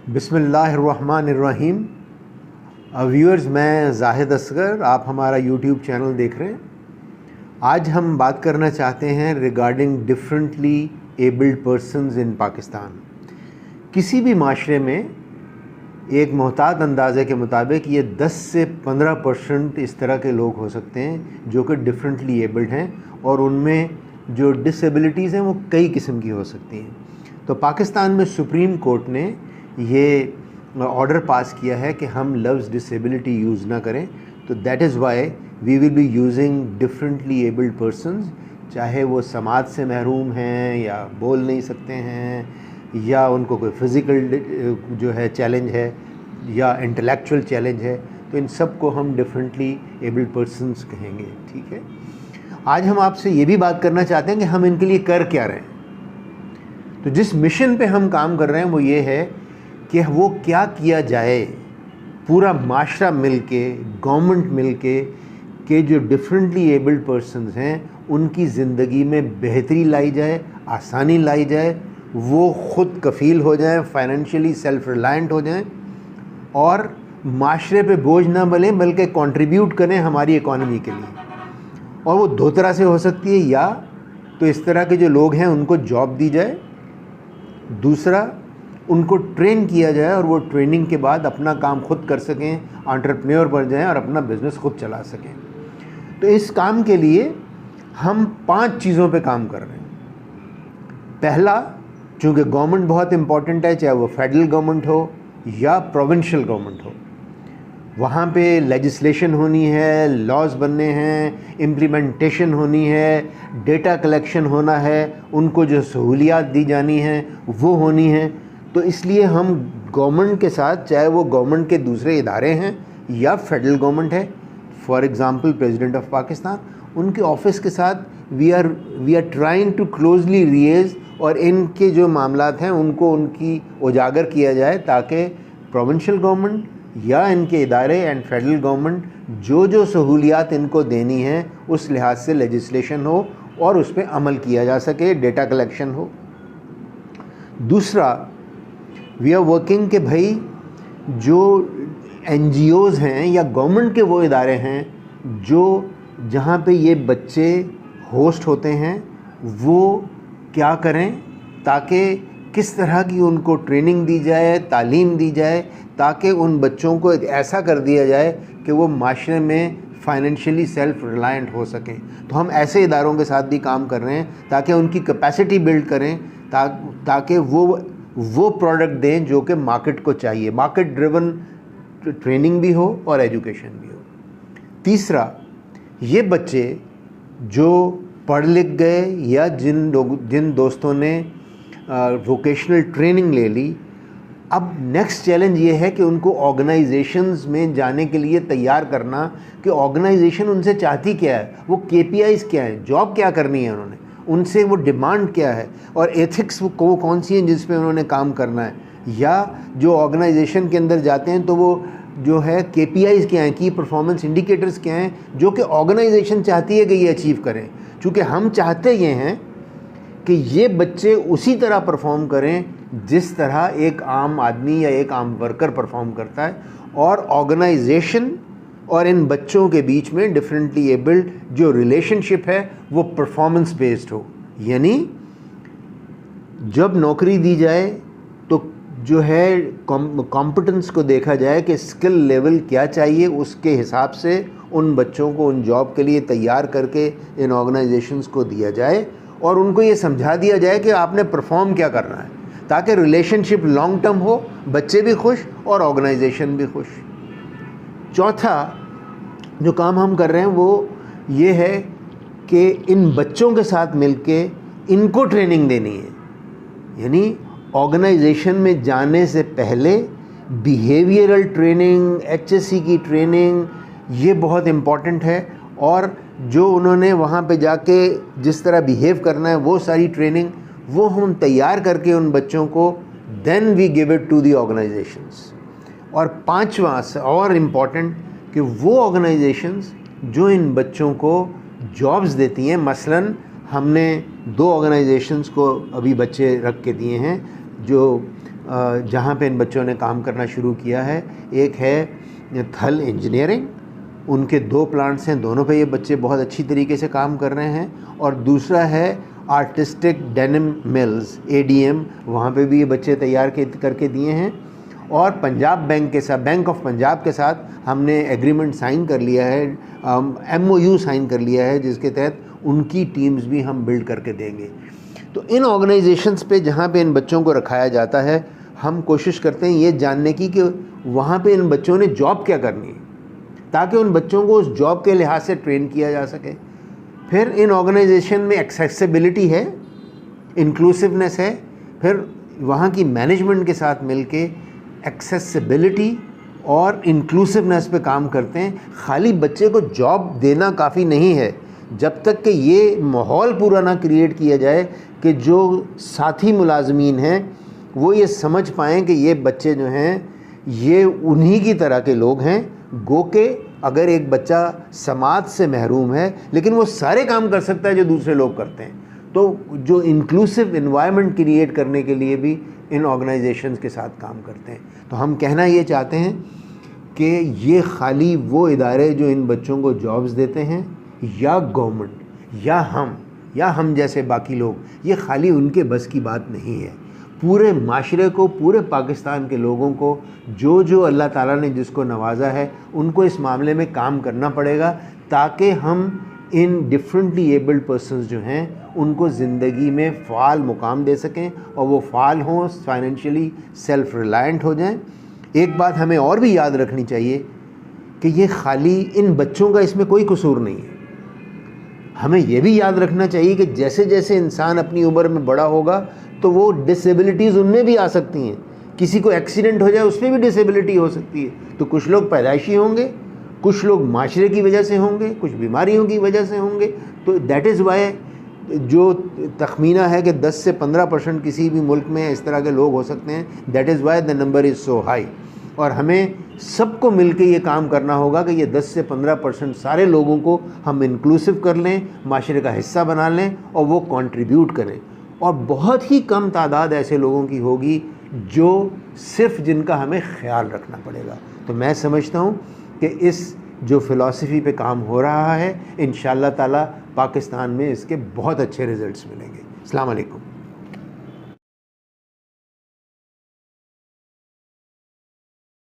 बिस्मिल्लाहिर्रहमानिर्रहीम। व्यूअर्स, मैं जाहिद असगर, आप हमारा यूट्यूब चैनल देख रहे हैं। आज हम बात करना चाहते हैं रिगार्डिंग डिफरेंटली एबल्ड पर्सन्स इन पाकिस्तान। किसी भी माशरे में एक मोहतात अंदाज़े के मुताबिक ये 10 से 15% इस तरह के लोग हो सकते हैं जो कि डिफरेंटली एबल्ड हैं, और उनमें जो डिसेबिलिटीज़ हैं वो कई किस्म की हो सकती हैं। तो पाकिस्तान में सुप्रीम कोर्ट ने ये ऑर्डर पास किया है कि हम लफ्ज़ डिसेबिलिटी यूज़ ना करें। तो that is why we will be using differently abled persons, चाहे वो समाज से महरूम हैं या बोल नहीं सकते हैं या उनको कोई फ़िज़िकल जो है चैलेंज है या इंटेलेक्चुअल चैलेंज है, तो इन सब को हम डिफरेंटली एबल्ड पर्सन्स कहेंगे। ठीक है, आज हम आपसे ये भी बात करना चाहते हैं कि हम इनके लिए कर क्या रहे हैं। तो जिस मिशन पे हम काम कर रहे हैं वो ये है कि वो क्या किया जाए, पूरा माशरा मिल के, गवर्नमेंट मिल के जो डिफरेंटली एबल्ड पर्सन्स हैं उनकी ज़िंदगी में बेहतरी लाई जाए, आसानी लाई जाए, वो ख़ुद कफ़ील हो जाएं, फाइनेंशियली सेल्फ रिलायंट हो जाएं और माशरे पे बोझ ना बने बल्कि कंट्रीब्यूट करें हमारी इकॉनमी के लिए। और वो दो तरह से हो सकती है, या तो इस तरह के जो लोग हैं उनको जॉब दी जाए, दूसरा उनको ट्रेन किया जाए और वो ट्रेनिंग के बाद अपना काम खुद कर सकें, एंटरप्रेन्योर बन जाएं और अपना बिज़नेस खुद चला सकें। तो इस काम के लिए हम 5 चीज़ों पे काम कर रहे हैं। पहला, चूँकि गवर्नमेंट बहुत इम्पॉर्टेंट है, चाहे वो फेडरल गवर्नमेंट हो या प्रोविंशियल गवर्नमेंट हो, वहाँ पे लेजिस्लेशन होनी है, लॉज बनने हैं, इम्प्लीमेंटेशन होनी है, डेटा कलेक्शन होना है, उनको जो सहूलियात दी जानी हैं वो होनी है। तो इसलिए हम गवर्नमेंट के साथ, चाहे वो गवर्नमेंट के दूसरे इदारे हैं या फेडरल गवर्नमेंट है, for example president of Pakistan, उनके ऑफिस के साथ we are trying to closely liaise और इनके जो मामलात हैं उनको उनकी उजागर किया जाए, ताकि प्रोविंशियल गवर्नमेंट या इनके इदारे एंड फेडरल गवर्नमेंट जो सहूलियात इनको देनी है उस लिहाज से लेजिस्लेशन हो और उस पर अमल किया जा सके, डेटा कलेक्शन हो। दूसरा, वी आर वर्किंग कि भाई जो NGOs हैं या गवर्नमेंट के वो इदारे हैं जो जहाँ पे ये बच्चे होस्ट होते हैं वो क्या करें, ताकि किस तरह की उनको ट्रेनिंग दी जाए, तालीम दी जाए, ताकि उन बच्चों को ऐसा कर दिया जाए कि वो माशरे में फाइनेंशियली सेल्फ रिलायंट हो सकें। तो हम ऐसे इदारों के साथ भी काम कर रहे हैं ताकि उनकी कैपेसिटी बिल्ड करें, ताकि वो प्रोडक्ट दें जो कि मार्केट को चाहिए। मार्केट ड्रिवन ट्रेनिंग भी हो और एजुकेशन भी हो। तीसरा, ये बच्चे जो पढ़ लिख गए या जिन दोस्तों ने वोकेशनल ट्रेनिंग ले ली, अब नेक्स्ट चैलेंज ये है कि उनको ऑर्गेनाइजेशंस में जाने के लिए तैयार करना कि ऑर्गेनाइजेशन उनसे चाहती क्या है, वो KPIs क्या हैं, जॉब क्या करनी है उन्होंने, उनसे वो डिमांड क्या है और एथिक्स वो कौन सी हैं जिस पे उन्होंने काम करना है। या जो ऑर्गेनाइजेशन के अंदर जाते हैं तो वो जो है KPIs क्या हैं, की परफॉर्मेंस इंडिकेटर्स क्या हैं, जो कि ऑर्गेनाइजेशन चाहती है कि ये अचीव करें। चूँकि हम चाहते ये हैं कि ये बच्चे उसी तरह परफॉर्म करें जिस तरह एक आम आदमी या एक आम वर्कर परफॉर्म करता है, और ऑर्गेनाइजेशन और इन बच्चों के बीच में डिफरेंटली एबल्ड जो रिलेशनशिप है वो परफॉर्मेंस बेस्ड हो। यानी जब नौकरी दी जाए तो जो है कॉम्पिटेंस को देखा जाए कि स्किल लेवल क्या चाहिए, उसके हिसाब से उन बच्चों को उन जॉब के लिए तैयार करके इन ऑर्गेनाइजेशंस को दिया जाए और उनको ये समझा दिया जाए कि आपने परफॉर्म क्या करना है, ताकि रिलेशनशिप लॉन्ग टर्म हो, बच्चे भी खुश और ऑर्गेनाइजेशन भी खुश। चौथा जो काम हम कर रहे हैं वो ये है कि इन बच्चों के साथ मिलके इनको ट्रेनिंग देनी है। यानी ऑर्गेनाइजेशन में जाने से पहले बिहेवियरल ट्रेनिंग, HSC की ट्रेनिंग, ये बहुत इम्पॉर्टेंट है, और जो उन्होंने वहाँ पे जाके जिस तरह बिहेव करना है वो सारी ट्रेनिंग वो हम तैयार करके उन बच्चों को then we give it to the organisations. और पांचवा और इम्पॉर्टेंट कि वो ऑर्गेनाइजेशंस जो इन बच्चों को जॉब्स देती हैं, मसलन हमने 2 ऑर्गेनाइजेशंस को अभी बच्चे रख के दिए हैं जो जहाँ पे इन बच्चों ने काम करना शुरू किया है। एक है थल इंजीनियरिंग, उनके 2 प्लांट्स हैं, दोनों पे ये बच्चे बहुत अच्छी तरीके से काम कर रहे हैं। और दूसरा है आर्टिस्टिक डेनिम मिल्स, ADM, वहाँ पे भी ये बच्चे तैयार करके दिए हैं। और पंजाब बैंक के साथ, बैंक ऑफ पंजाब के साथ हमने एग्रीमेंट साइन कर लिया है, MOU साइन कर लिया है, जिसके तहत उनकी टीम्स भी हम बिल्ड करके देंगे। तो इन ऑर्गेनाइजेशंस पे जहाँ पे इन बच्चों को रखाया जाता है, हम कोशिश करते हैं ये जानने की कि वहाँ पे इन बच्चों ने जॉब क्या करनी है, ताकि उन बच्चों को उस जॉब के लिहाज से ट्रेन किया जा सके। फिर इन ऑर्गेनाइजेशन में एक्सेसिबिलिटी है, इंक्लूसिवनेस है, फिर वहाँ की मैनेजमेंट के साथ मिलके एक्सेसिबिलिटी और इंक्लूसिवनेस पे काम करते हैं। खाली बच्चे को जॉब देना काफ़ी नहीं है, जब तक कि ये माहौल पूरा ना क्रिएट किया जाए कि जो साथी मुलाजमीन हैं वो ये समझ पाएँ कि ये बच्चे जो हैं ये उन्हीं की तरह के लोग हैं। गो के अगर एक बच्चा समाज से महरूम है लेकिन वो सारे काम कर सकता है जो दूसरे लोग करते हैं, तो जो इंक्लूसिव इन्वायरमेंट क्रिएट करने के लिए भी इन ऑर्गेनाइजेशंस के साथ काम करते हैं। तो हम कहना ये चाहते हैं कि ये खाली वो इदारे जो इन बच्चों को जॉब्स देते हैं, या गवर्नमेंट या हम जैसे बाकी लोग, ये खाली उनके बस की बात नहीं है। पूरे माशरे को, पूरे पाकिस्तान के लोगों को, जो अल्लाह ताला ने जिसको नवाजा है, उनको इस मामले में काम करना पड़ेगा, ताकि हम इन डिफरेंटली एबल्ड पर्सन्स जो हैं उनको ज़िंदगी में फ़ाल मुकाम दे सकें और वो फ़ाल हों, फाइनेंशियली सेल्फ़ रिलायंट हो जाएं। एक बात हमें और भी याद रखनी चाहिए कि ये खाली इन बच्चों का इसमें कोई कसूर नहीं है। हमें ये भी याद रखना चाहिए कि जैसे जैसे इंसान अपनी उम्र में बड़ा होगा तो वो डिसेबिलिटीज़ उनमें भी आ सकती हैं। किसी को एक्सीडेंट हो जाए उसमें भी डिसेबिलिटी हो सकती है। तो कुछ लोग पैदाइशी होंगे, कुछ लोग माशरे की वजह से होंगे, कुछ बीमारियों की वजह से होंगे। तो दैट इज़ वाई जो तखमीना है कि 10 से 15% किसी भी मुल्क में इस तरह के लोग हो सकते हैं, that is why the number is so high. और हमें सबको मिलके ये काम करना होगा कि ये 10 से 15% सारे लोगों को हम इंक्लूसिव कर लें, माशरे का हिस्सा बना लें और वो कंट्रीब्यूट करें। और बहुत ही कम तादाद ऐसे लोगों की होगी जो सिर्फ जिनका हमें ख्याल रखना पड़ेगा। तो मैं समझता हूँ कि इस जो फ़िलॉसफ़ी पे काम हो रहा है, इंशाअल्लाह ताला पाकिस्तान में इसके बहुत अच्छे रिज़ल्ट्स मिलेंगे। अस्सलाम वालेकुम।